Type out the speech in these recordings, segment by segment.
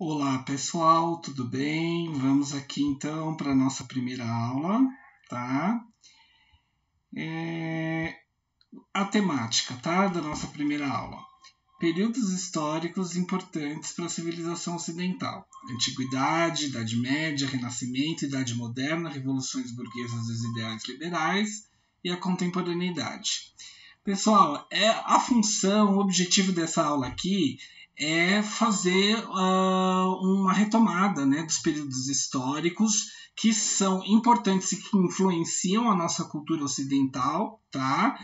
Olá pessoal, tudo bem? Vamos aqui então para a nossa primeira aula, tá? A temática, tá? Da nossa primeira aula. Períodos históricos importantes para a civilização ocidental. Antiguidade, Idade Média, Renascimento, Idade Moderna, Revoluções Burguesas e os Ideais Liberais e a Contemporaneidade. Pessoal, a função, o objetivo dessa aula aqui é fazer uma retomada, né, dos períodos históricos que são importantes e que influenciam a nossa cultura ocidental, tá?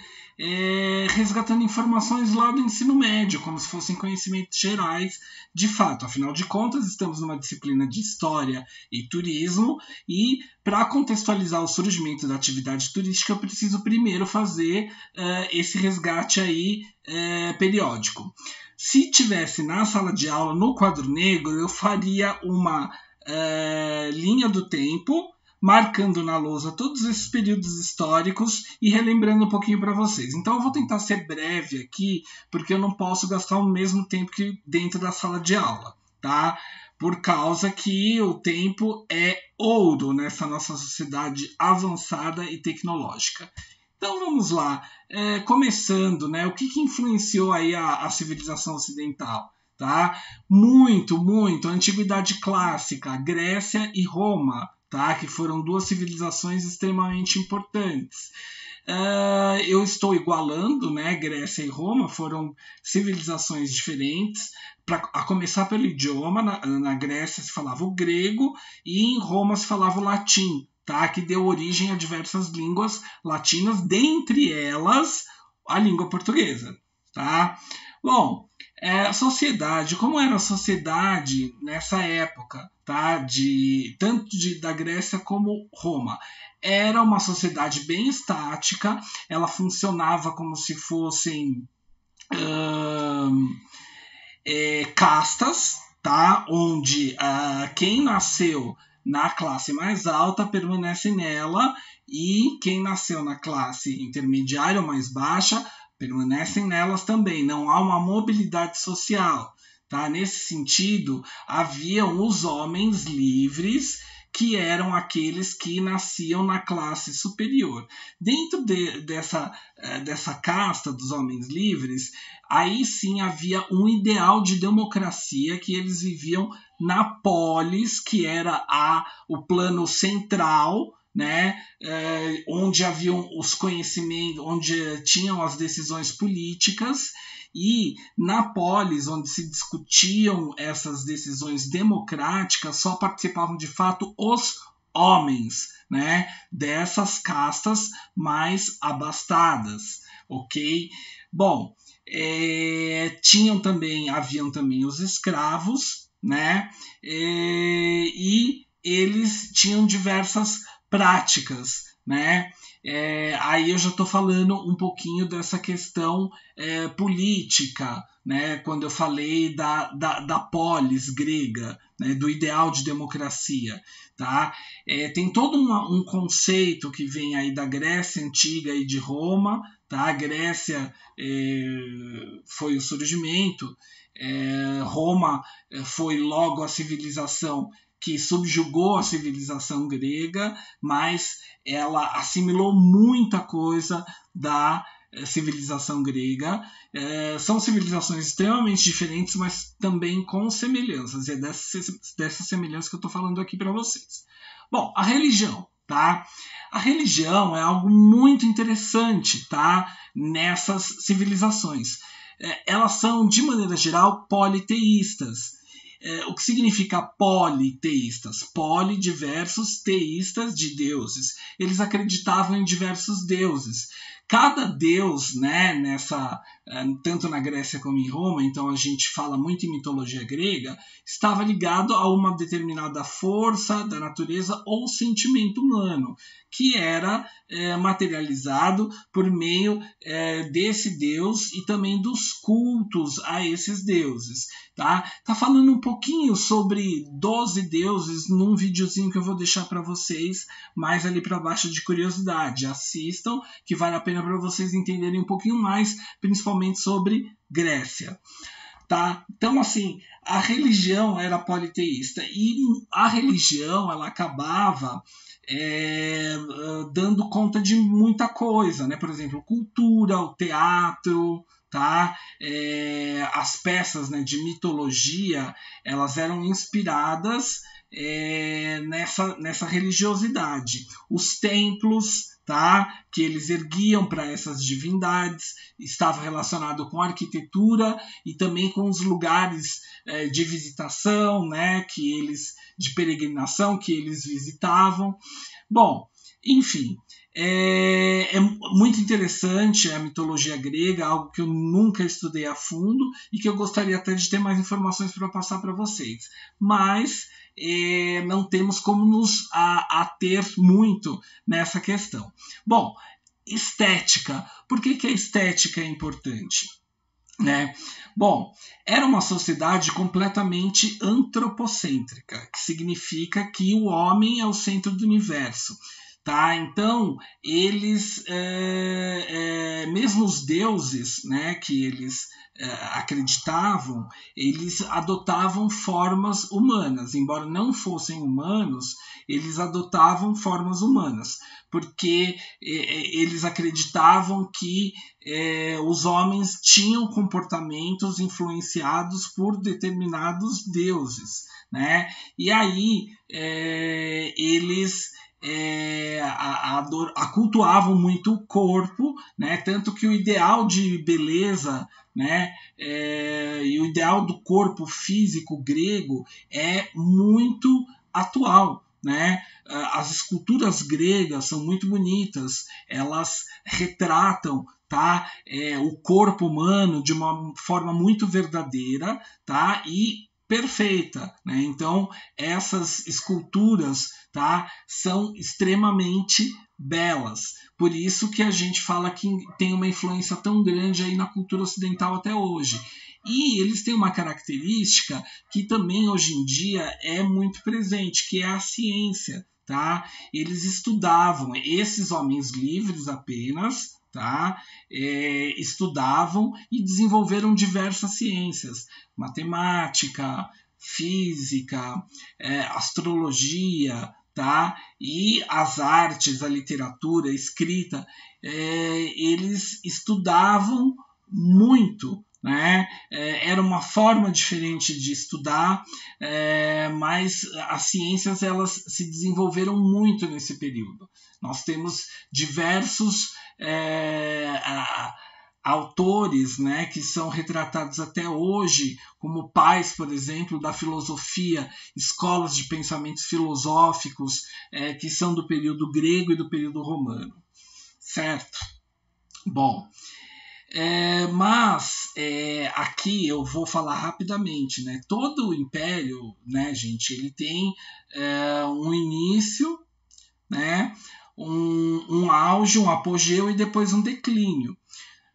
Resgatando informações lá do ensino médio, como se fossem conhecimentos gerais de fato. Afinal de contas, estamos numa disciplina de História e Turismo e, para contextualizar o surgimento da atividade turística, eu preciso primeiro fazer esse resgate aí periódico. Se tivesse na sala de aula, no quadro negro, eu faria uma linha do tempo, marcando na lousa todos esses períodos históricos e relembrando um pouquinho para vocês. Então eu vou tentar ser breve aqui, porque eu não posso gastar o mesmo tempo que dentro da sala de aula, tá? Por causa que o tempo é ouro nessa nossa sociedade avançada e tecnológica. Então vamos lá, começando, né? O que influenciou aí a civilização ocidental? Tá? Muito, a Antiguidade Clássica, Grécia e Roma, tá? Que foram duas civilizações extremamente importantes. Eu estou igualando, né? Grécia e Roma foram civilizações diferentes. A começar pelo idioma, na Grécia se falava o grego e em Roma se falava o latim, tá? Que deu origem a diversas línguas latinas, dentre elas a língua portuguesa. Tá? Bom, sociedade, como era a sociedade nessa época, tá? Tanto da Grécia como Roma? Era uma sociedade bem estática, ela funcionava como se fossem castas, tá? Onde quem nasceu na classe mais alta permanece nela e quem nasceu na classe intermediária ou mais baixa permanecem nelas também. Não há uma mobilidade social. Tá? Nesse sentido, haviam os homens livres, que eram aqueles que nasciam na classe superior. Dentro dessa casta dos homens livres, aí sim havia um ideal de democracia, que eles viviam na polis, que era o plano central, né, onde haviam os conhecimentos, onde tinham as decisões políticas, e na polis, onde se discutiam essas decisões democráticas, só participavam de fato os homens, né, dessas castas mais abastadas, ok? Bom, haviam também os escravos, né, e eles tinham diversas práticas, né? Aí eu já estou falando um pouquinho dessa questão política, né? Quando eu falei da polis grega, né? Do ideal de democracia. Tá? Tem todo um conceito que vem aí da Grécia Antiga e de Roma. Tá? A Grécia foi o surgimento, Roma foi logo a civilização que subjugou a civilização grega, mas ela assimilou muita coisa da civilização grega. São civilizações extremamente diferentes, mas também com semelhanças. E é dessa semelhança que eu estou falando aqui para vocês. Bom, a religião. Tá? A religião é algo muito interessante, tá? Nessas civilizações. Elas são, de maneira geral, politeístas. O que significa politeístas? Poli, diversos, teístas, de deuses. Eles acreditavam em diversos deuses. Cada deus, né, tanto na Grécia como em Roma, então a gente fala muito em mitologia grega, estava ligado a uma determinada força da natureza ou sentimento humano, que era materializado por meio desse deus e também dos cultos a esses deuses. Tá falando um pouquinho sobre 12 deuses num videozinho que eu vou deixar para vocês mais ali para baixo de curiosidade. Assistam, que vale a pena para vocês entenderem um pouquinho mais, principalmente sobre Grécia. tá? Então, assim, a religião era politeísta e a religião ela acabava dando conta de muita coisa, né? Por exemplo, cultura, o teatro, tá? As peças, né, de mitologia, elas eram inspiradas nessa religiosidade. Os templos, tá, que eles erguiam para essas divindades estava relacionado com a arquitetura e também com os lugares de visitação, né, de peregrinação que eles visitavam. Bom, enfim, é muito interessante a mitologia grega, algo que eu nunca estudei a fundo e que eu gostaria até de ter mais informações para passar para vocês. Mas não temos como nos ater muito nessa questão. Bom, estética. Por que a estética é importante? Né? Bom, era uma sociedade completamente antropocêntrica, que significa que o homem é o centro do universo. Tá? Então, eles, mesmo os deuses, né, que eles acreditavam, eles adotavam formas humanas. Embora não fossem humanos, eles adotavam formas humanas, porque eles acreditavam que os homens tinham comportamentos influenciados por determinados deuses. Né? E aí eles cultuavam muito o corpo, né? Tanto que o ideal de beleza, né? E o ideal do corpo físico grego é muito atual. Né? As esculturas gregas são muito bonitas, elas retratam, tá? O corpo humano de uma forma muito verdadeira, tá? E perfeita, né? Então essas esculturas, tá, são extremamente belas. Por isso que a gente fala que tem uma influência tão grande aí na cultura ocidental até hoje. E eles têm uma característica que também hoje em dia é muito presente, que é a ciência. Tá? Eles estudavam, esses homens livres apenas, tá? Estudavam e desenvolveram diversas ciências, matemática, física, astrologia, tá? E as artes, a literatura, a escrita, eles estudavam muito. Né? Era uma forma diferente de estudar, mas as ciências elas se desenvolveram muito nesse período. Nós temos diversos autores, né, que são retratados até hoje como pais, por exemplo, da filosofia, escolas de pensamentos filosóficos que são do período grego e do período romano. Certo? Bom, mas aqui eu vou falar rapidamente, né? Todo o império, né, gente, ele tem um início, né, um auge, um apogeu e depois um declínio.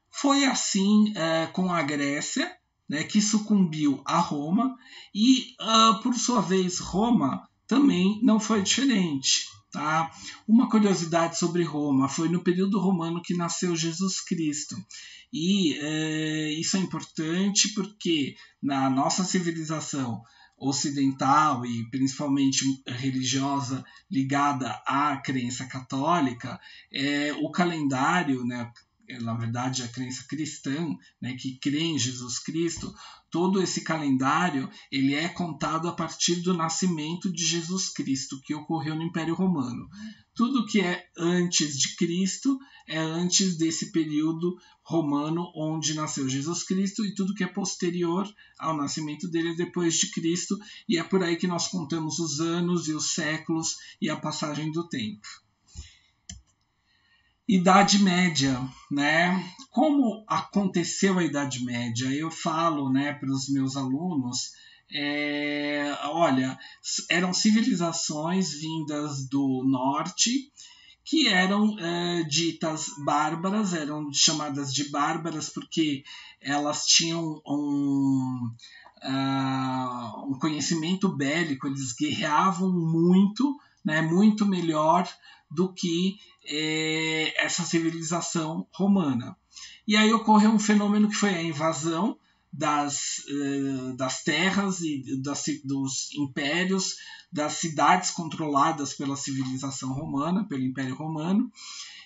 Foi assim com a Grécia, né, que sucumbiu a Roma e, por sua vez, Roma também não foi diferente. Tá? Uma curiosidade sobre Roma, foi no período romano que nasceu Jesus Cristo. E isso é importante porque na nossa civilização ocidental e principalmente religiosa ligada à crença católica, o calendário, né, na verdade a crença cristã, né, que crê em Jesus Cristo, todo esse calendário ele é contado a partir do nascimento de Jesus Cristo, que ocorreu no Império Romano. Tudo que é antes de Cristo é antes desse período romano onde nasceu Jesus Cristo, e tudo que é posterior ao nascimento dele é depois de Cristo, e é por aí que nós contamos os anos e os séculos e a passagem do tempo. Idade Média, né? Como aconteceu a Idade Média? Eu falo, né, para os meus alunos, olha, eram civilizações vindas do norte que eram ditas bárbaras, eram chamadas de bárbaras porque elas tinham um conhecimento bélico, eles guerreavam muito, né, muito melhor do que essa civilização romana. E aí ocorreu um fenômeno que foi a invasão, das terras e dos impérios, das cidades controladas pela civilização romana, pelo Império Romano,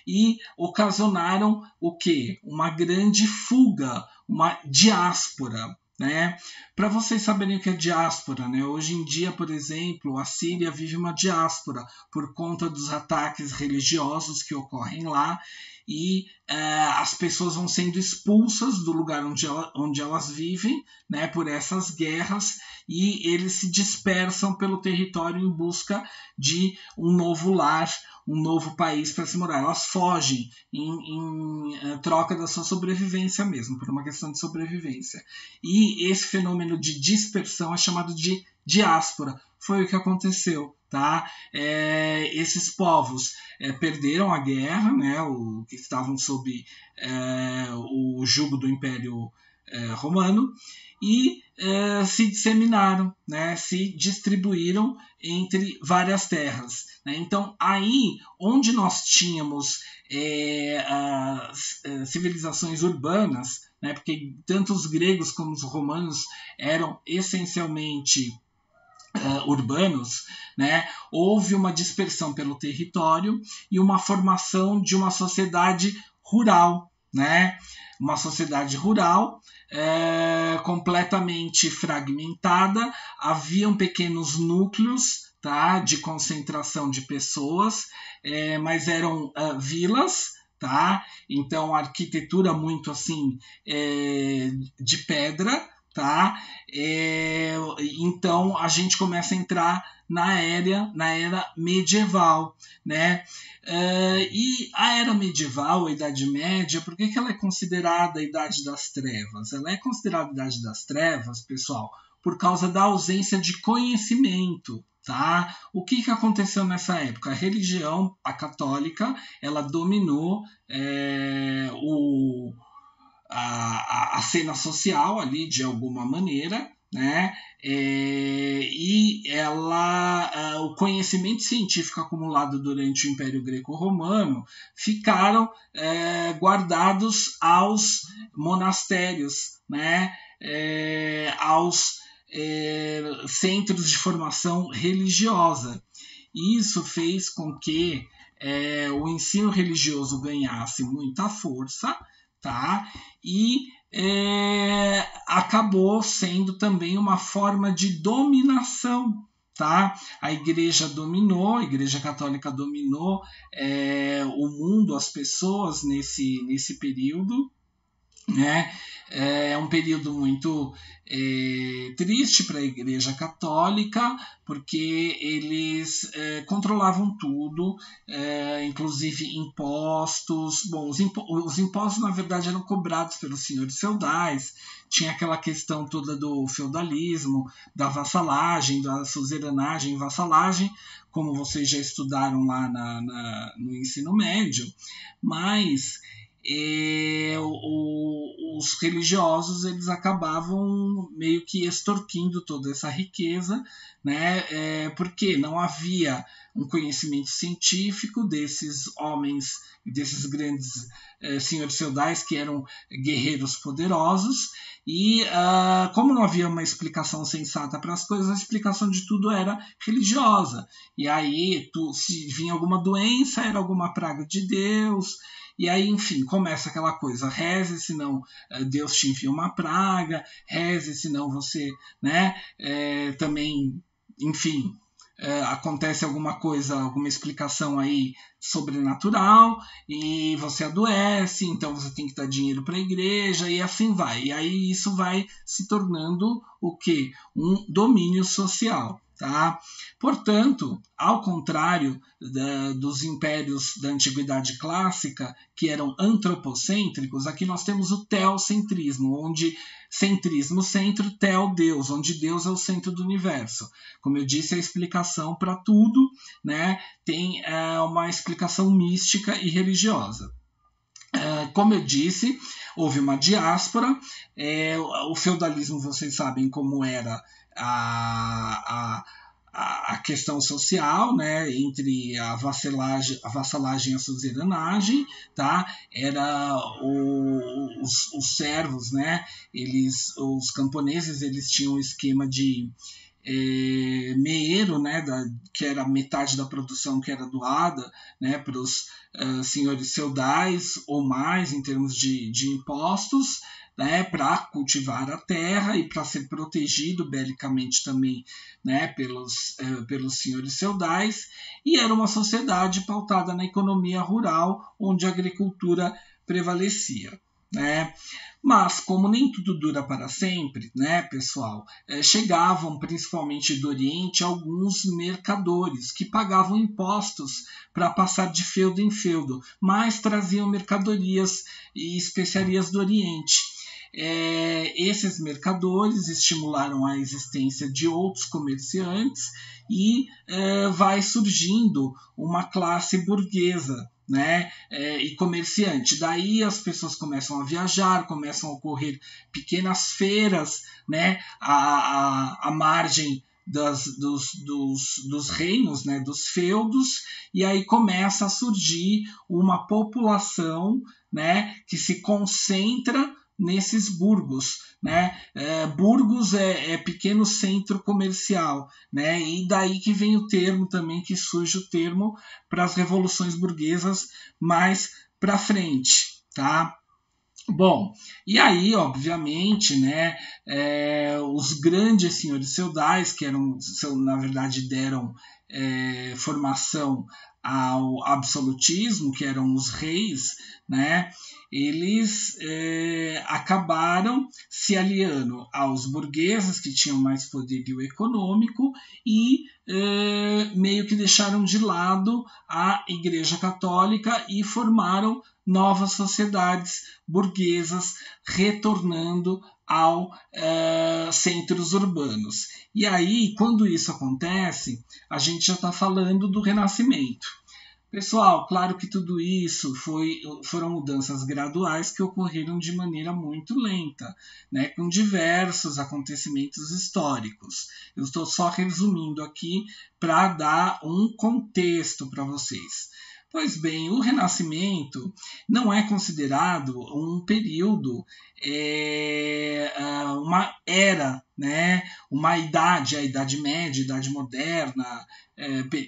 e ocasionaram o quê? Uma grande fuga, uma diáspora. Né? Para vocês saberem o que é diáspora, né? Hoje em dia, por exemplo, a Síria vive uma diáspora por conta dos ataques religiosos que ocorrem lá, e as pessoas vão sendo expulsas do lugar onde elas vivem, né, por essas guerras, e eles se dispersam pelo território em busca de um novo lar, um novo país para se morar. Elas fogem em troca da sua sobrevivência mesmo, por uma questão de sobrevivência. E esse fenômeno de dispersão é chamado de diáspora. Foi o que aconteceu. Tá? Esses povos perderam a guerra, né, que estavam sob o jugo do Império Romano, e se disseminaram, né, se distribuíram entre várias terras. Né? Então, aí onde nós tínhamos as civilizações urbanas, né, porque tanto os gregos como os romanos eram essencialmente urbanos, né, houve uma dispersão pelo território e uma formação de uma sociedade rural, né, uma sociedade rural completamente fragmentada. Haviam pequenos núcleos, tá, de concentração de pessoas, mas eram vilas. Tá? Então, a arquitetura muito assim de pedra. Tá? Então a gente começa a entrar na era medieval, né? E a era medieval, a Idade Média, por que ela é considerada a Idade das Trevas? Ela é considerada a Idade das Trevas, pessoal, por causa da ausência de conhecimento. Tá? O que aconteceu nessa época? A religião, a católica, ela dominou a cena social ali de alguma maneira, né? E o conhecimento científico acumulado durante o Império Greco-Romano ficaram guardados aos monastérios, né? Aos centros de formação religiosa. Isso fez com que o ensino religioso ganhasse muita força, tá? E acabou sendo também uma forma de dominação. Tá? A Igreja dominou, a Igreja Católica dominou o mundo, as pessoas nesse período. Né? É um período muito triste para a Igreja Católica, porque eles controlavam tudo, inclusive impostos. Bom, os impostos, na verdade, eram cobrados pelos senhores feudais. Tinha aquela questão toda do feudalismo, da vassalagem, da suzerainagem e vassalagem, como vocês já estudaram lá no ensino médio, mas os religiosos eles acabavam meio que extorquindo toda essa riqueza, né? Porque não havia um conhecimento científico desses homens, desses grandes senhores feudais que eram guerreiros poderosos, e como não havia uma explicação sensata para as coisas, a explicação de tudo era religiosa. E aí, se vinha alguma doença, era alguma praga de Deus. E aí, enfim, começa aquela coisa, reze, senão Deus te envia uma praga, reze, senão você, né, também, enfim, acontece alguma coisa, alguma explicação aí sobrenatural, e você adoece, então você tem que dar dinheiro para a igreja, e assim vai. E aí isso vai se tornando o quê? Um domínio social. Tá? Portanto, ao contrário dos impérios da Antiguidade Clássica, que eram antropocêntricos, aqui nós temos o teocentrismo, onde centrismo, centro, teo, Deus, onde Deus é o centro do universo. Como eu disse, a explicação para tudo, né, tem uma explicação mística e religiosa. Como eu disse, houve uma diáspora, o feudalismo, vocês sabem como era a a questão social, né, entre a vassalagem e a suzerainagem, tá? Era os servos, né? Os camponeses, eles tinham um esquema de meeiro, né, que era metade da produção que era doada, né, para os senhores feudais ou mais em termos de impostos, né, para cultivar a terra e para ser protegido belicamente também, né, pelos senhores feudais, e era uma sociedade pautada na economia rural, onde a agricultura prevalecia, né? Mas, como nem tudo dura para sempre, né, pessoal, chegavam principalmente do Oriente alguns mercadores que pagavam impostos para passar de feudo em feudo, mas traziam mercadorias e especiarias do Oriente. Esses mercadores estimularam a existência de outros comerciantes e vai surgindo uma classe burguesa, né, e comerciante. Daí as pessoas começam a viajar, começam a ocorrer pequenas feiras, né, à margem dos reinos, né, dos feudos, e aí começa a surgir uma população, né, que se concentra nesses burgos, né? Burgos é pequeno centro comercial, né? E daí que vem o termo também, que surge o termo para as revoluções burguesas mais para frente, tá? Bom, e aí, obviamente, né, os grandes senhores feudais, que na verdade deram formação ao absolutismo, que eram os reis, né, eles acabaram se aliando aos burgueses, que tinham mais poderio econômico, e meio que deixaram de lado a Igreja Católica e formaram novas sociedades burguesas, retornando aos centros urbanos. E aí, quando isso acontece, a gente já está falando do Renascimento. Pessoal, claro que tudo isso foram mudanças graduais que ocorreram de maneira muito lenta, né, com diversos acontecimentos históricos. Eu estou só resumindo aqui para dar um contexto para vocês. Pois bem, o Renascimento não é considerado um período, uma era, né? Uma idade, a Idade Média, a Idade Moderna,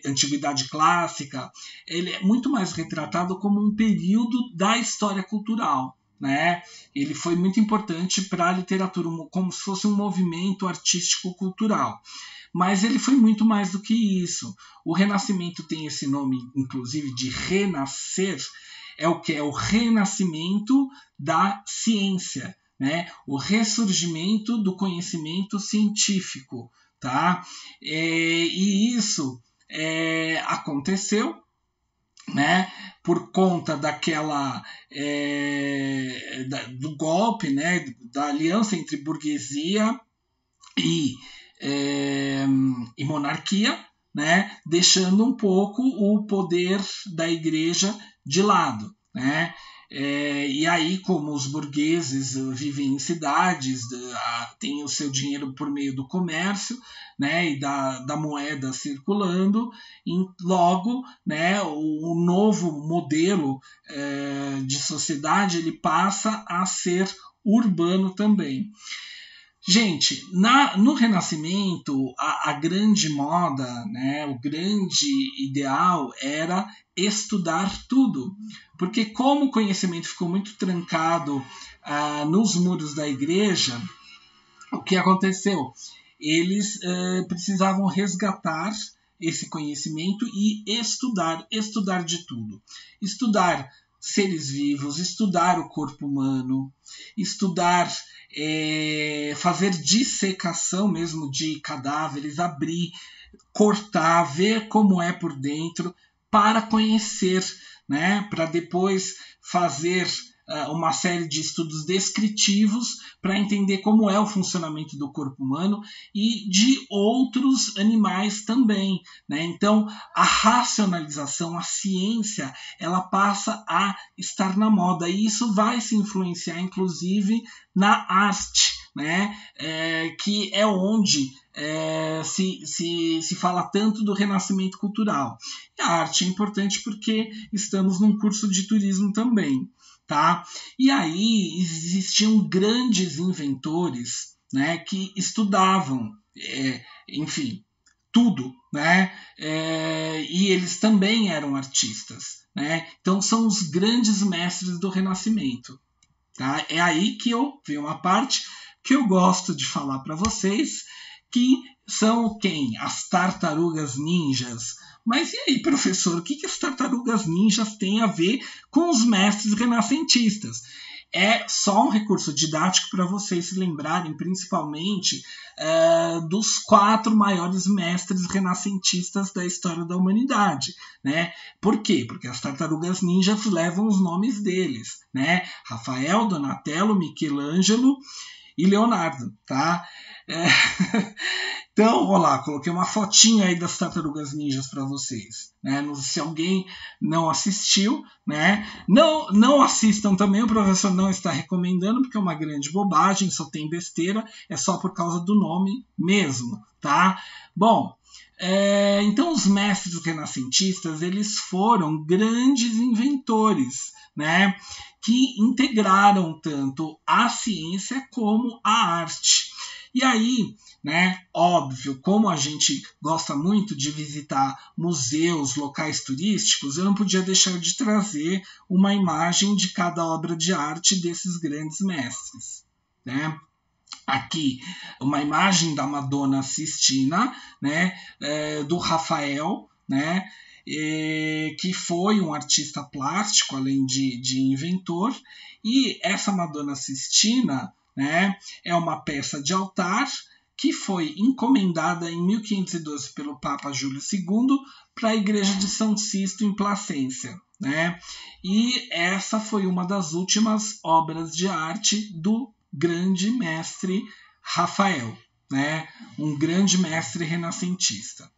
Antiguidade Clássica. Ele é muito mais retratado como um período da história cultural, né? Ele foi muito importante para a literatura, como se fosse um movimento artístico-cultural. Mas ele foi muito mais do que isso. O Renascimento tem esse nome, inclusive, de renascer. É o que? É o renascimento da ciência, né? O ressurgimento do conhecimento científico, tá? E isso aconteceu, né, por conta do golpe, né, da aliança entre burguesia e monarquia, né, deixando um pouco o poder da igreja de lado, né? E aí, como os burgueses vivem em cidades, têm o seu dinheiro por meio do comércio, né, e da moeda circulando, logo, né, o novo modelo de sociedade ele passa a ser urbano também. Gente, no Renascimento, a grande moda, né, o grande ideal era estudar tudo. Porque como o conhecimento ficou muito trancado nos muros da igreja, o que aconteceu? Eles precisavam resgatar esse conhecimento e estudar de tudo. Estudar seres vivos, estudar o corpo humano, estudar, fazer dissecação mesmo de cadáveres, abrir, cortar, ver como é por dentro, para conhecer, né? Para depois fazer uma série de estudos descritivos para entender como é o funcionamento do corpo humano e de outros animais também, né? Então, a racionalização, a ciência, ela passa a estar na moda e isso vai se influenciar, inclusive, na arte, né, que é onde se fala tanto do renascimento cultural. E a arte é importante porque estamos num curso de turismo também. Tá? E aí existiam grandes inventores, né, que estudavam, enfim, tudo, né? E eles também eram artistas, né? Então são os grandes mestres do Renascimento. Tá? É aí que vem uma parte que eu gosto de falar para vocês, que são quem? As tartarugas ninjas. Mas e aí, professor, o que as tartarugas ninjas têm a ver com os mestres renascentistas? É só um recurso didático para vocês se lembrarem, principalmente, dos 4 maiores mestres renascentistas da história da humanidade. Né? Por quê? Porque as tartarugas ninjas levam os nomes deles. Né? Rafael, Donatello, Michelangelo e Leonardo. Tá? Então, vou lá, coloquei uma fotinha aí das tartarugas ninjas para vocês. Né? Se alguém não assistiu, né? Não assistam também, o professor não está recomendando, porque é uma grande bobagem, só tem besteira, é só por causa do nome mesmo. Tá? Bom, então os mestres renascentistas eles foram grandes inventores, né? Que integraram tanto a ciência como a arte. E aí, né, óbvio, como a gente gosta muito de visitar museus, locais turísticos, eu não podia deixar de trazer uma imagem de cada obra de arte desses grandes mestres. Né? Aqui, uma imagem da Madonna Sistina, né, do Rafael, né, que foi um artista plástico, além de inventor, e essa Madonna Sistina, né, é uma peça de altar que foi encomendada em 1512 pelo Papa Júlio II para a Igreja de São Sisto, em Placência. Né? E essa foi uma das últimas obras de arte do grande mestre Rafael, né? Um grande mestre renascentista.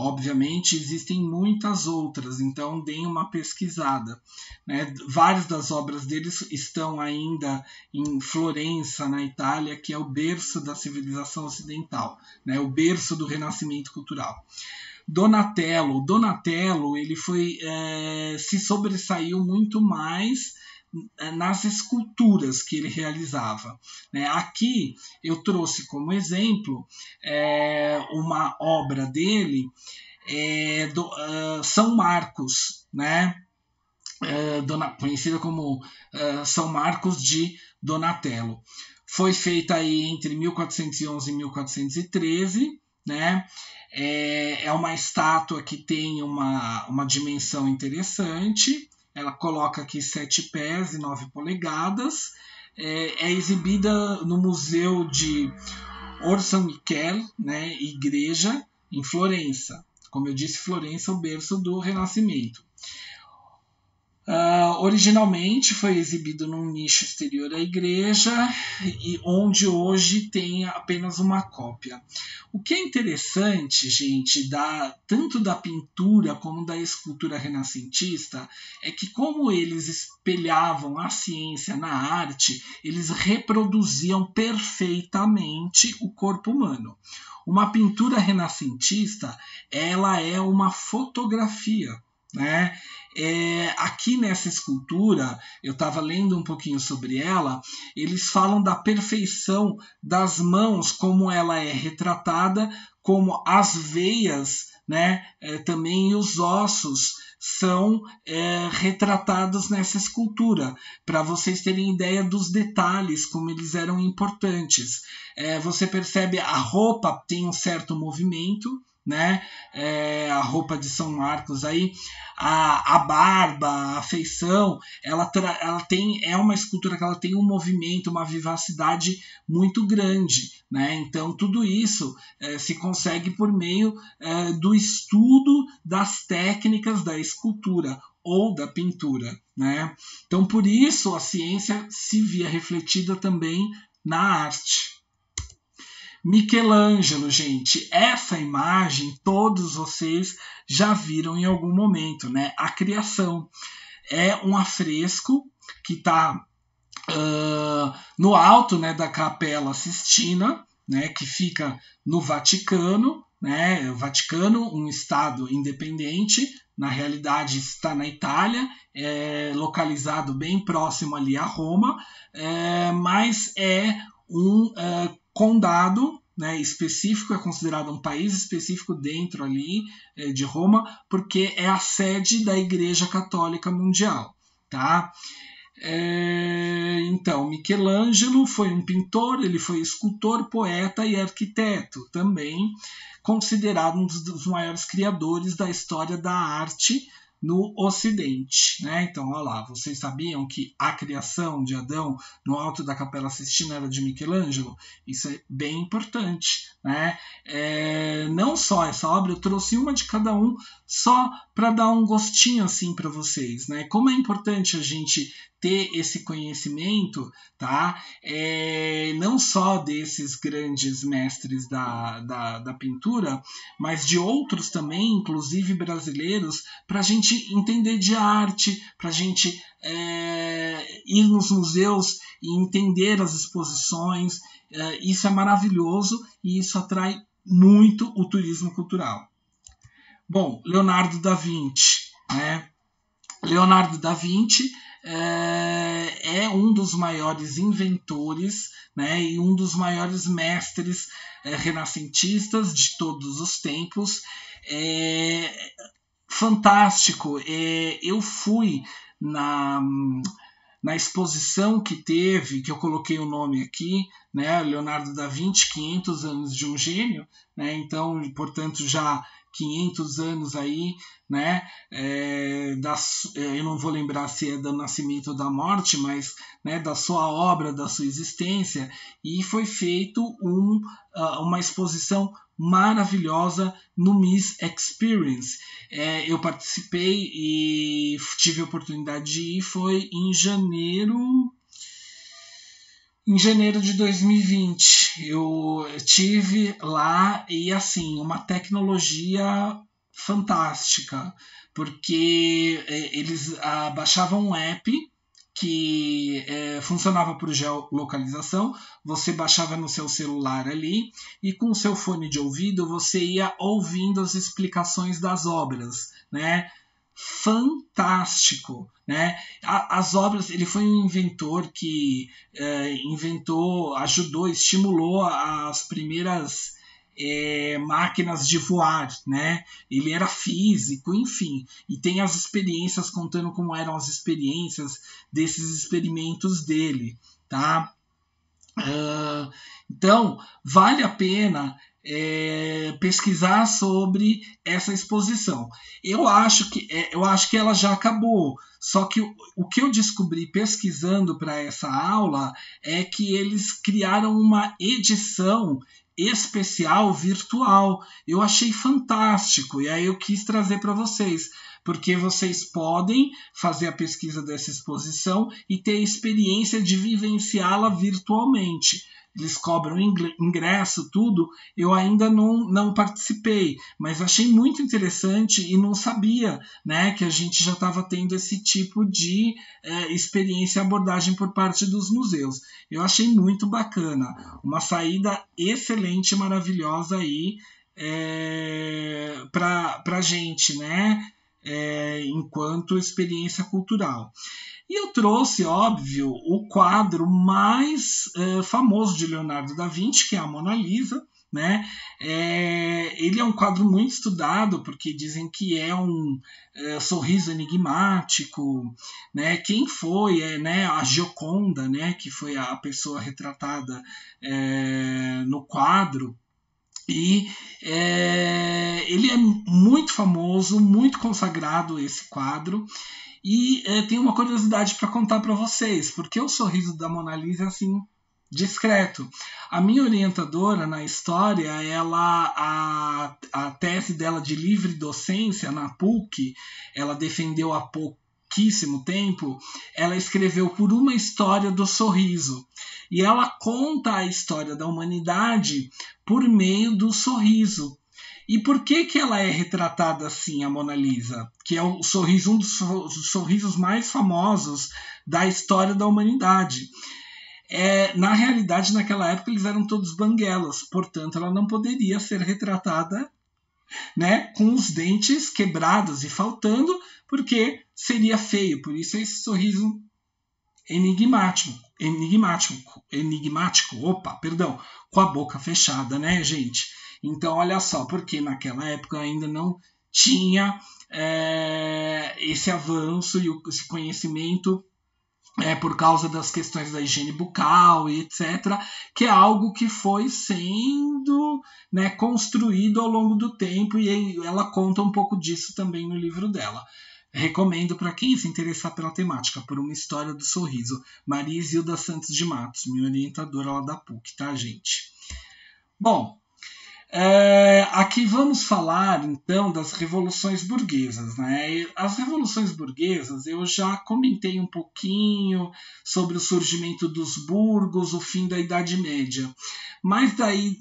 Obviamente existem muitas outras, então deem uma pesquisada. Né? Várias das obras deles estão ainda em Florença, na Itália, que é o berço da civilização ocidental, né? O berço do renascimento cultural. Donatello ele se sobressaiu muito mais nas esculturas que ele realizava. Aqui eu trouxe como exemplo uma obra dele, São Marcos, né? Conhecida como São Marcos de Donatello. Foi feita aí entre 1411 e 1413, né? É uma estátua que tem uma dimensão interessante. Ela coloca aqui 7 pés e 9 polegadas. É exibida no Museu de Orsan Michele, né, Igreja, em Florença. Como eu disse, Florença é o berço do Renascimento. Originalmente foi exibido num nicho exterior à igreja, e onde hoje tem apenas uma cópia. O que é interessante, gente, tanto da pintura como da escultura renascentista, é que como eles espelhavam a ciência na arte, eles reproduziam perfeitamente o corpo humano. Uma pintura renascentista, ela é uma fotografia, né? Aqui nessa escultura, eu estava lendo um pouquinho sobre ela, eles falam da perfeição das mãos, como ela é retratada, como as veias, né, também os ossos são retratados nessa escultura, para vocês terem ideia dos detalhes, como eles eram importantes. Você percebe a roupa tem um certo movimento, né? A roupa de São Marcos aí, a barba, a feição, ela é uma escultura que ela tem um movimento, uma vivacidade muito grande, né? Então tudo isso se consegue por meio do estudo das técnicas da escultura ou da pintura, né? Então por isso a ciência se via refletida também na arte. Michelangelo, gente, essa imagem todos vocês já viram em algum momento, né? A Criação é um afresco que está no alto, né, da Capela Sistina, né, que fica no Vaticano, né, o Vaticano, um estado independente, na realidade está na Itália, localizado bem próximo ali a Roma, mas é um condado, né, específico, é considerado um país específico dentro ali de Roma, porque é a sede da Igreja Católica Mundial, tá? Então, Michelangelo foi um pintor, ele foi escultor, poeta e arquiteto, também considerado um dos maiores criadores da história da arte no Ocidente, né? Então, olha lá, vocês sabiam que a criação de Adão no alto da Capela Sistina era de Michelangelo? Isso é bem importante, né? Não só essa obra, eu trouxe uma de cada um só para dar um gostinho assim para vocês, né? Como é importante a gente ter esse conhecimento, tá? Não só desses grandes mestres da pintura, mas de outros também, inclusive brasileiros, para a gente entender de arte, para a gente ir nos museus e entender as exposições. Isso é maravilhoso e isso atrai muito o turismo cultural. Bom, Leonardo da Vinci, né? Leonardo da Vinci é um dos maiores inventores, né, e um dos maiores mestres renascentistas de todos os tempos. Fantástico. Eu fui na exposição que teve, que eu coloquei o nome aqui, né, Leonardo da Vinci, 500 anos de um gênio, né, então, portanto, já 500 anos aí, né, eu não vou lembrar se é do nascimento ou da morte, mas, né, da sua obra, da sua existência, e foi feito uma exposição maravilhosa no Miss Experience. Eu participei e tive a oportunidade de ir, foi em janeiro de 2020. Eu tive lá e assim, uma tecnologia fantástica, porque eles baixavam um app que funcionava por geolocalização, você baixava no seu celular ali e com o seu fone de ouvido você ia ouvindo as explicações das obras, né? Fantástico, né? As obras, ele foi um inventor que ajudou, estimulou as primeiras máquinas de voar, né? Ele era físico, enfim, e tem as experiências contando como eram as experiências desses experimentos dele, tá? Então, vale a pena pesquisar sobre essa exposição. Eu acho que ela já acabou, só que o que eu descobri pesquisando para essa aula é que eles criaram uma edição especial virtual. Eu achei fantástico e aí eu quis trazer para vocês, porque vocês podem fazer a pesquisa dessa exposição e ter a experiência de vivenciá-la virtualmente. Eles cobram ingresso, tudo. Eu ainda não participei, mas achei muito interessante e não sabia, né, que a gente já estava tendo esse tipo de experiência e abordagem por parte dos museus. Eu achei muito bacana. Uma saída excelente, maravilhosa aí para a gente, né, enquanto experiência cultural. E eu trouxe, óbvio, o quadro mais famoso de Leonardo da Vinci, que é a Mona Lisa, né? Ele é um quadro muito estudado, porque dizem que é um sorriso enigmático, né? Quem foi né, a Gioconda, né, que foi a pessoa retratada no quadro. E ele é muito famoso, muito consagrado esse quadro. E tem uma curiosidade para contar para vocês, porque o sorriso da Mona Lisa é assim, discreto. A minha orientadora na história, a tese dela de livre docência na PUC, ela defendeu há pouquíssimo tempo, ela escreveu Por uma História do Sorriso. E ela conta a história da humanidade por meio do sorriso. E por que ela é retratada assim, a Mona Lisa? Que é um dos sorrisos mais famosos da história da humanidade. Na realidade, naquela época, eles eram todos banguelas, portanto, ela não poderia ser retratada, né, com os dentes quebrados e faltando, porque seria feio. Por isso esse sorriso enigmático, com a boca fechada, né, gente? Então, olha só, porque naquela época ainda não tinha esse avanço e esse conhecimento por causa das questões da higiene bucal e etc., que é algo que foi sendo, né, construído ao longo do tempo, e ela conta um pouco disso também no livro dela. Recomendo para quem se interessar pela temática, Por uma História do Sorriso. Maria Isilda Santos de Matos, minha orientadora lá da PUC, tá, gente? Bom, aqui vamos falar, então, das revoluções burguesas, né? As revoluções burguesas, eu já comentei um pouquinho sobre o surgimento dos burgos, o fim da Idade Média. Mas daí,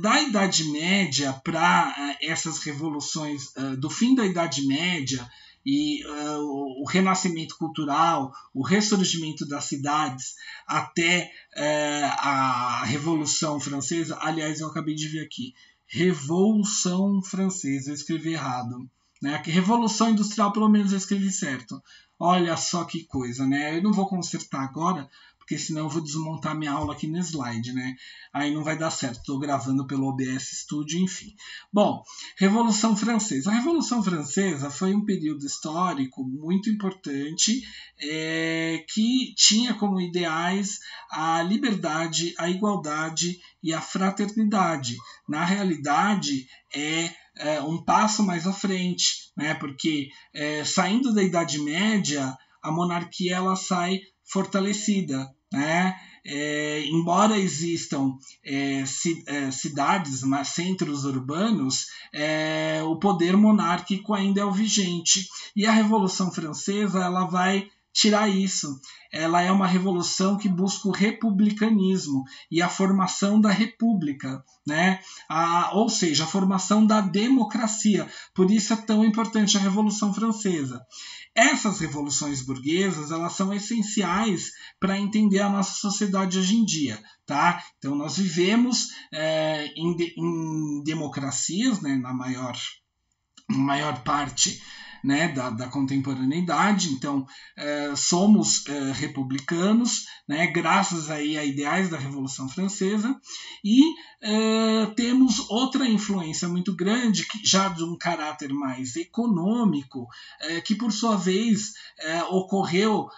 da Idade Média para essas revoluções do fim da Idade Média e o renascimento cultural, o ressurgimento das cidades até a Revolução Francesa. Aliás, eu acabei de ver aqui, Revolução Francesa, eu escrevi errado, né? A Revolução Industrial, pelo menos eu escrevi certo. Olha só que coisa, né? Eu não vou consertar agora, porque senão eu vou desmontar minha aula aqui no slide, né? Aí não vai dar certo, estou gravando pelo OBS Studio, enfim. Bom, Revolução Francesa. A Revolução Francesa foi um período histórico muito importante que tinha como ideais a liberdade, a igualdade e a fraternidade. Na realidade, um passo mais à frente, né? Porque saindo da Idade Média, a monarquia ela sai fortalecida, né? Embora existam cidades, centros urbanos, o poder monárquico ainda é o vigente. E a Revolução Francesa ela vai tirar isso. Ela é uma revolução que busca o republicanismo e a formação da república, né? Ou seja, a formação da democracia. Por isso é tão importante a Revolução Francesa. Essas revoluções burguesas elas são essenciais para entender a nossa sociedade hoje em dia. Tá? Então nós vivemos em democracias, né, na maior parte, né, da contemporaneidade. Então somos republicanos, né, graças aí a ideais da Revolução Francesa, e temos outra influência muito grande, que já de um caráter mais econômico, que por sua vez ocorreu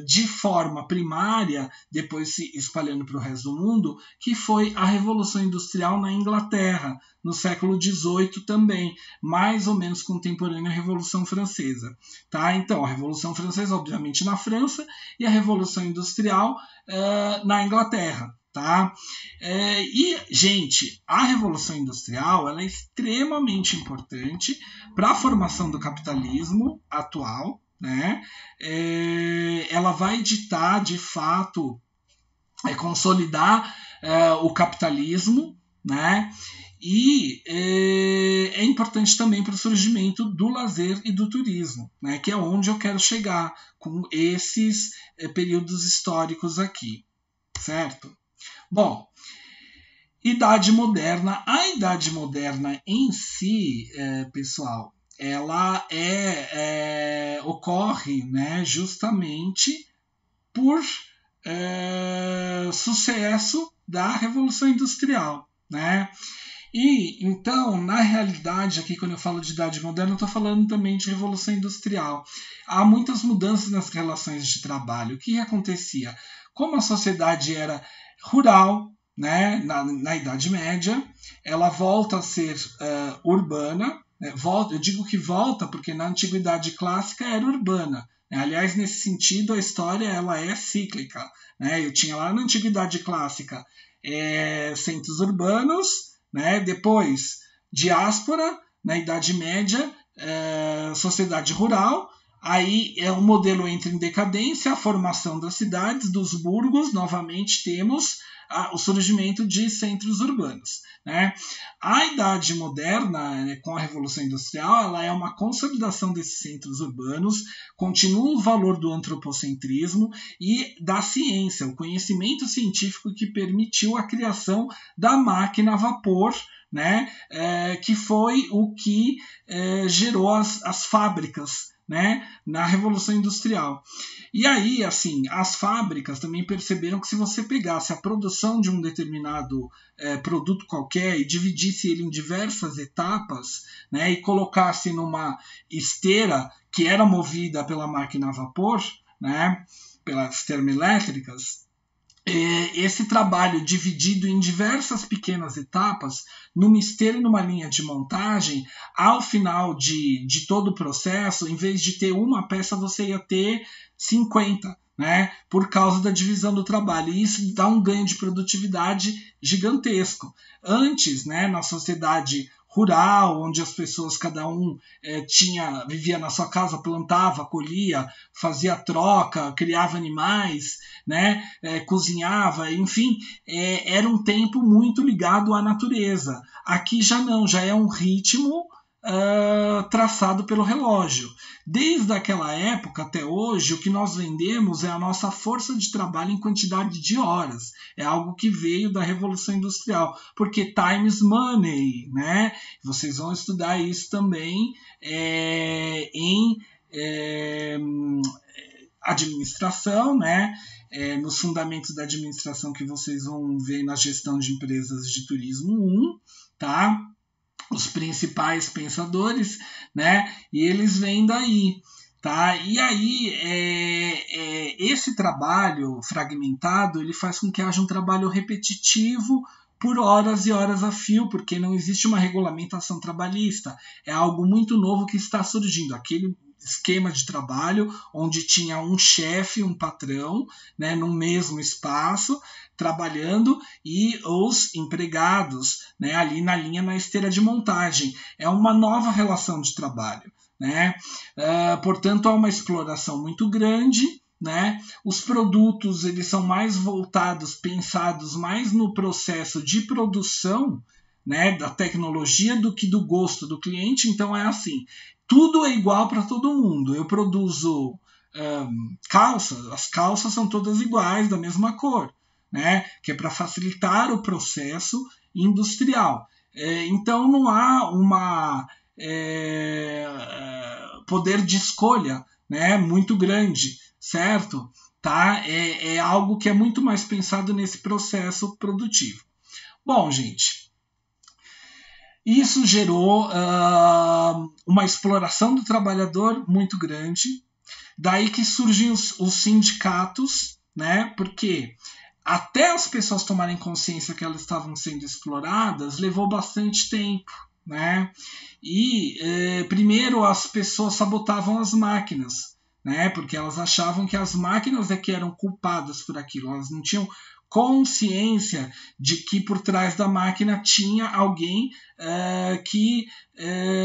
de forma primária, depois se espalhando para o resto do mundo, que foi a Revolução Industrial na Inglaterra, no século XVIII também, mais ou menos contemporânea à Revolução Francesa. Tá? Então, a Revolução Francesa, obviamente, na França, e a Revolução Industrial na Inglaterra. Tá? E, gente, a Revolução Industrial ela é extremamente importante para a formação do capitalismo atual, né? Ela vai ditar, de fato, consolidar o capitalismo, né? E é importante também para o surgimento do lazer e do turismo, né? Que é onde eu quero chegar com esses períodos históricos aqui, certo? Bom, Idade Moderna. A Idade Moderna em si, pessoal, ela ocorre, né, justamente por sucesso da Revolução Industrial, né? E então, na realidade, aqui quando eu falo de Idade Moderna, eu estou falando também de Revolução Industrial. Há muitas mudanças nas relações de trabalho. O que acontecia? Como a sociedade era rural, né, na Idade Média, ela volta a ser urbana. Eu digo que volta porque na Antiguidade Clássica era urbana. Aliás, nesse sentido, a história ela é cíclica, né? Eu tinha lá na Antiguidade Clássica centros urbanos, né? Depois diáspora, na Idade Média, sociedade rural, Aí o modelo entra em decadência, a formação das cidades, dos burgos, novamente temos o surgimento de centros urbanos. Né? A Idade Moderna, né, com a Revolução Industrial, ela é uma consolidação desses centros urbanos, continua o valor do antropocentrismo e da ciência, o conhecimento científico que permitiu a criação da máquina a vapor, né, que foi o que gerou as fábricas, né, na Revolução Industrial. E aí, assim, as fábricas também perceberam que se você pegasse a produção de um determinado produto qualquer e dividisse ele em diversas etapas, né, e colocasse numa esteira que era movida pela máquina a vapor, né, pelas termoelétricas, esse trabalho dividido em diversas pequenas etapas, numa esteira e numa linha de montagem, ao final de todo o processo, em vez de ter uma peça, você ia ter 50, né? Por causa da divisão do trabalho. E isso dá um ganho de produtividade gigantesco. Antes, né, na sociedade rural, onde as pessoas, cada um vivia na sua casa, plantava, colhia, fazia troca, criava animais, né, cozinhava, enfim, era um tempo muito ligado à natureza. Aqui já não, já é um ritmo traçado pelo relógio. Desde aquela época até hoje, o que nós vendemos é a nossa força de trabalho em quantidade de horas. É algo que veio da Revolução Industrial, porque time is money, né? Vocês vão estudar isso também em administração, né? Nos fundamentos da administração que vocês vão ver na gestão de empresas de turismo 1, tá? Os principais pensadores, né? E eles vêm daí, tá? E aí esse trabalho fragmentado ele faz com que haja um trabalho repetitivo por horas e horas a fio, porque não existe uma regulamentação trabalhista. É algo muito novo que está surgindo. Aquele esquema de trabalho onde tinha um chefe, um patrão, né, no mesmo espaço, trabalhando, e os empregados, né, ali na linha, na esteira de montagem. É uma nova relação de trabalho. Né? Portanto, há uma exploração muito grande. Né? Os produtos eles são mais voltados, pensados mais no processo de produção, né, da tecnologia do que do gosto do cliente. Então é assim, tudo é igual para todo mundo. Eu produzo calças, as calças são todas iguais, da mesma cor, né, que é para facilitar o processo industrial. Então não há uma poder de escolha, né, muito grande, certo? Tá? É algo que é muito mais pensado nesse processo produtivo. Bom, gente, isso gerou uma exploração do trabalhador muito grande. Daí que surgem os sindicatos, né? Porque até as pessoas tomarem consciência que elas estavam sendo exploradas, levou bastante tempo. Né? E primeiro as pessoas sabotavam as máquinas, né? Porque elas achavam que as máquinas é que eram culpadas por aquilo, elas não tinham consciência de que por trás da máquina tinha alguém que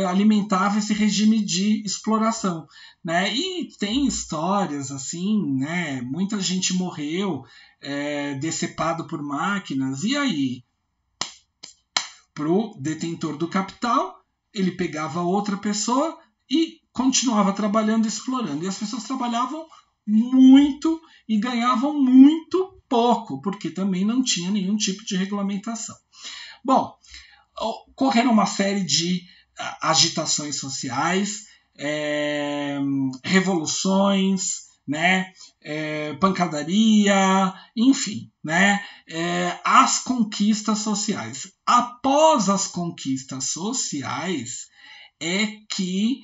alimentava esse regime de exploração, né? E tem histórias assim, né? Muita gente morreu decepado por máquinas, e aí? Para o detentor do capital, ele pegava outra pessoa e continuava trabalhando e explorando. E as pessoas trabalhavam muito e ganhavam muito pouco, porque também não tinha nenhum tipo de regulamentação. Bom, ocorreram uma série de agitações sociais, revoluções, né, pancadaria, enfim, né, as conquistas sociais. Após as conquistas sociais é que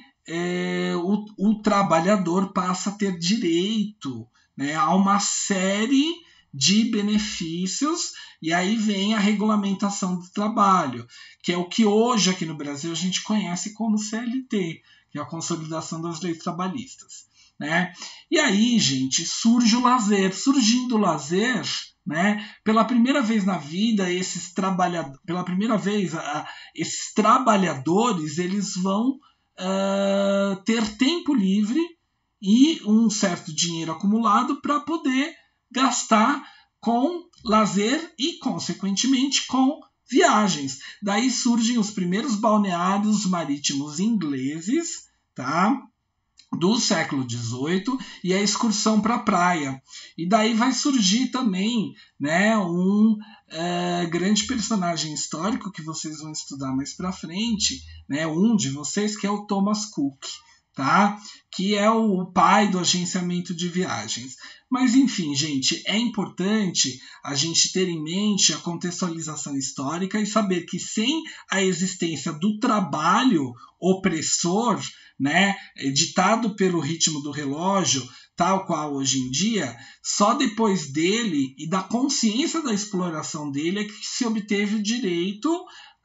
o trabalhador passa a ter direito, né, a uma série de benefícios, e aí vem a regulamentação do trabalho, que é o que hoje aqui no Brasil a gente conhece como CLT, que é a consolidação das leis trabalhistas. Né? E aí, gente, surge o lazer. Surgindo o lazer, né, pela primeira vez na vida, esses trabalhadores eles vão ter tempo livre e um certo dinheiro acumulado para poder gastar com lazer e, consequentemente, com viagens. Daí surgem os primeiros balneários marítimos ingleses, tá? Do século XVIII, e a excursão para a praia. E daí vai surgir também, né, um grande personagem histórico que vocês vão estudar mais para frente, né, um de vocês, que é o Thomas Cook, tá? Que é o pai do agenciamento de viagens. Mas, enfim, gente, é importante a gente ter em mente a contextualização histórica e saber que sem a existência do trabalho opressor, né, ditado pelo ritmo do relógio, tal qual hoje em dia, só depois dele e da consciência da exploração dele é que se obteve o direito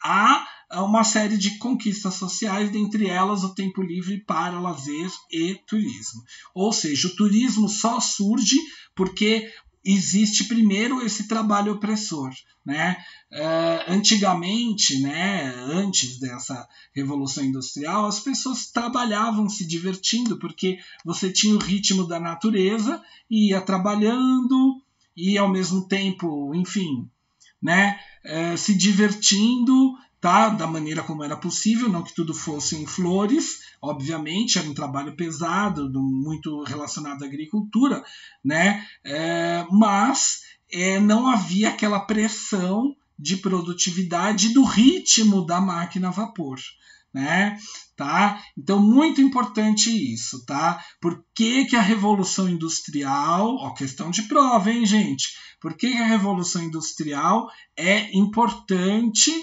a uma série de conquistas sociais, dentre elas o tempo livre para lazer e turismo. Ou seja, o turismo só surge porque existe primeiro esse trabalho opressor, né? Antigamente, né, antes dessa Revolução Industrial, as pessoas trabalhavam se divertindo, porque você tinha o ritmo da natureza, e ia trabalhando e ao mesmo tempo, enfim, né, se divertindo, tá, da maneira como era possível, não que tudo fosse em flores, obviamente, era um trabalho pesado, muito relacionado à agricultura, né, mas não havia aquela pressão de produtividade do ritmo da máquina a vapor, né? Tá? Então, muito importante isso, tá? Por que a Revolução Industrial, ó, questão de prova, hein, gente? Por que a Revolução Industrial é importante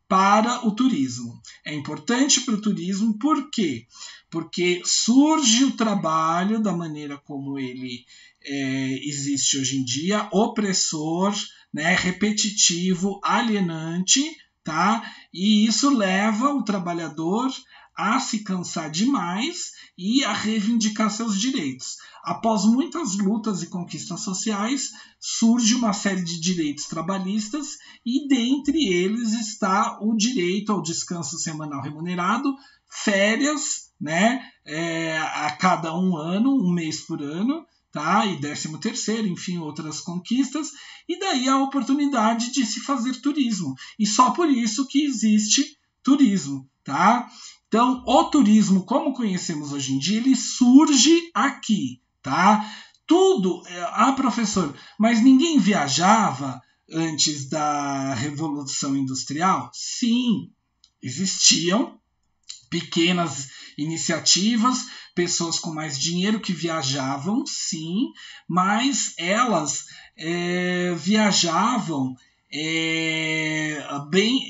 para o turismo? É importante para o turismo por quê? Porque surge o trabalho da maneira como ele existe hoje em dia, opressor, né, repetitivo, alienante, tá? E isso leva o trabalhador a se cansar demais e a reivindicar seus direitos. Após muitas lutas e conquistas sociais, surge uma série de direitos trabalhistas, e dentre eles está o direito ao descanso semanal remunerado, férias, né, a cada um mês por ano, tá? E 13º, enfim, outras conquistas, e daí a oportunidade de se fazer turismo. E só por isso que existe turismo, tá? Então, o turismo, como conhecemos hoje em dia, ele surge aqui, tá? Tudo, professor, mas ninguém viajava antes da Revolução Industrial? Sim, existiam pequenas iniciativas, pessoas com mais dinheiro que viajavam, sim, mas elas viajavam,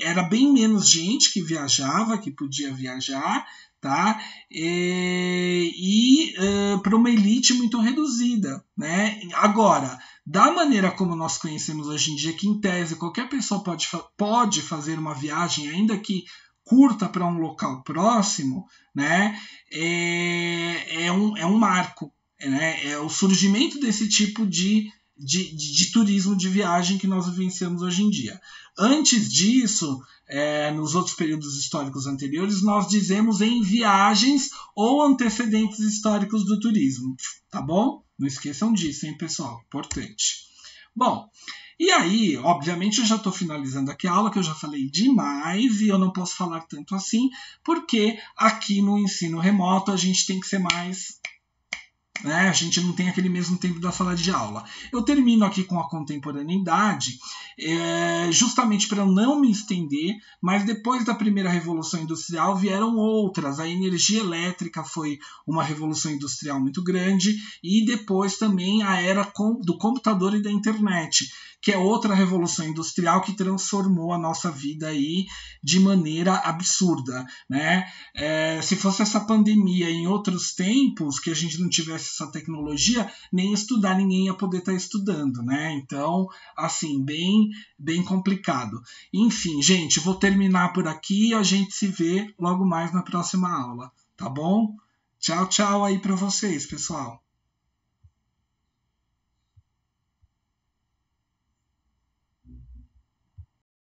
era bem menos gente que viajava, que podia viajar, tá? Para uma elite muito reduzida, né? Agora, da maneira como nós conhecemos hoje em dia, que em tese qualquer pessoa pode fazer uma viagem, ainda que curta, para um local próximo, né, é um marco, né, é o surgimento desse tipo de turismo de viagem que nós vivenciamos hoje em dia. Antes disso, nos outros períodos históricos anteriores, nós dizemos em viagens ou antecedentes históricos do turismo, tá bom? Não esqueçam disso, hein, pessoal? Importante. Bom, e aí, obviamente, eu já estou finalizando aqui a aula, que eu já falei demais e eu não posso falar tanto assim, porque aqui no ensino remoto a gente tem que ser mais... né? A gente não tem aquele mesmo tempo da sala de aula. Eu termino aqui com a contemporaneidade, justamente para não me estender, mas depois da primeira Revolução Industrial vieram outras. A energia elétrica foi uma revolução industrial muito grande, e depois também a era do computador e da internet, que é outra revolução industrial que transformou a nossa vida aí de maneira absurda, né? Se fosse essa pandemia em outros tempos, que a gente não tivesse essa tecnologia, nem estudar ninguém ia poder estar estudando, né? Então, assim, bem complicado. Enfim, gente, vou terminar por aqui e a gente se vê logo mais na próxima aula, tá bom? Tchau, tchau aí para vocês, pessoal.